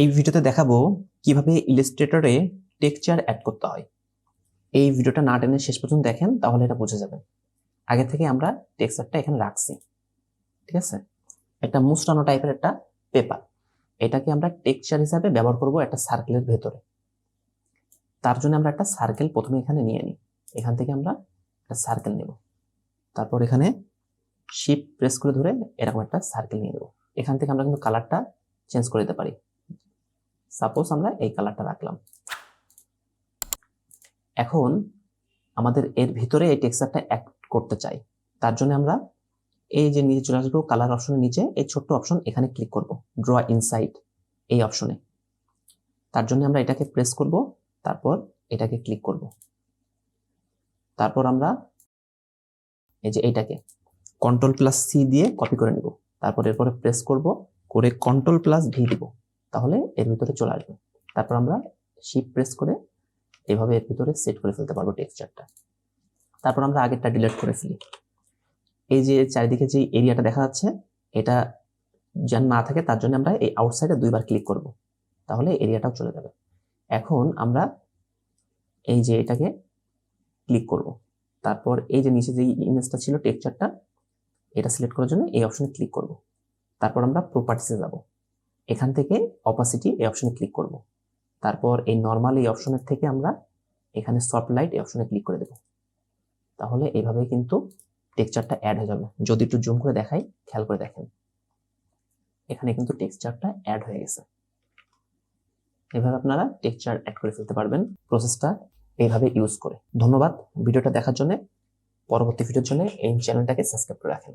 এই ভিডিওতে দেখাবো কিভাবে ইলাস্ট্রেটরে টেক্সচার অ্যাড করতে হয়। এই ভিডিওটা না টেনে শেষ পর্যন্ত দেখেন, তাহলে এটা বুঝে যাবেন। আগে থেকে আমরা টেক্সচারটা এখানে রাখছি, ঠিক আছে? একটা মুচড়ানো টাইপের একটা পেপার, এটাকে আমরা টেক্সচার হিসাবে ব্যবহার করব একটা সার্কেলের ভেতরে। তার জন্য আমরা একটা সার্কেল প্রথমে এখানে নিয়ে নিই। এখান থেকে আমরা একটা সার্কেল নেব, তারপর এখানে শিফট প্রেস করে ধরে এরকম একটা সার্কেল নিয়ে নেব। এখান থেকে আমরা কিন্তু কালারটা চেঞ্জ করে দিতে পারি। সাপোজ আমরা এই কালারটা রাখলাম। এখন আমাদের এর ভিতরে এই টেক্সচারটা অ্যাড করতে চাই, তার জন্য আমরা এই যে নিচে চলে আসবো, কালার অপশনের নিচে এই ছোট্ট অপশন, এখানে ক্লিক করব, ড্র ইনসাইড এই অপশনে। তার জন্য আমরা এটাকে প্রেস করব, তারপর এটাকে ক্লিক করব, তারপর আমরা এই যে এইটাকে Ctrl+C দিয়ে কপি করে নিব, তারপর এরপরে প্রেস করব, করে Ctrl+V দিব, তাহলে এর ভিতরে চলে আসবে। তারপর আমরা শিফট প্রেস করে এভাবে এর ভিতরে সেট করে ফেলতে পারবো টেক্সচারটা। তারপর আমরা আগেরটা ডিলিট করে ফেলি। এই যে চারিদিকে যে এরিয়াটা দেখা যাচ্ছে, এটা যেন না থাকে তার জন্য আমরা এই আউটসাইডে দুইবার ক্লিক করব, তাহলে এরিয়াটাও চলে যাবে। এখন আমরা এই যে এটাকে ক্লিক করব, তারপর এই যে নিচে যে ইমেজটা ছিল টেক্সচারটা, এটা সিলেক্ট করার জন্য এই অপশনে ক্লিক করব। তারপর আমরা প্রপার্টিসে যাব, এখান থেকে অপাসিটি এই অপশনে ক্লিক করব। তারপর এই নরমাল এই অপশনের থেকে আমরা এখানে সফট লাইট এই অপশনে ক্লিক করে দেব। তাহলে এইভাবে কিন্তু টেক্সচারটা অ্যাড হয়ে যাবে। যদি একটু জুম করে দেখাই, খেয়াল করে দেখেন, এখানে কিন্তু টেক্সচারটা অ্যাড হয়ে গেছে। এভাবে আপনারা টেক্সচার অ্যাড করে ফেলতে পারবেন, প্রসেসটা এইভাবে ইউজ করে। ধন্যবাদ ভিডিওটা দেখার জন্য। পরবর্তী ভিডিওর জন্য এই চ্যানেলটাকে সাবস্ক্রাইব করে রাখেন।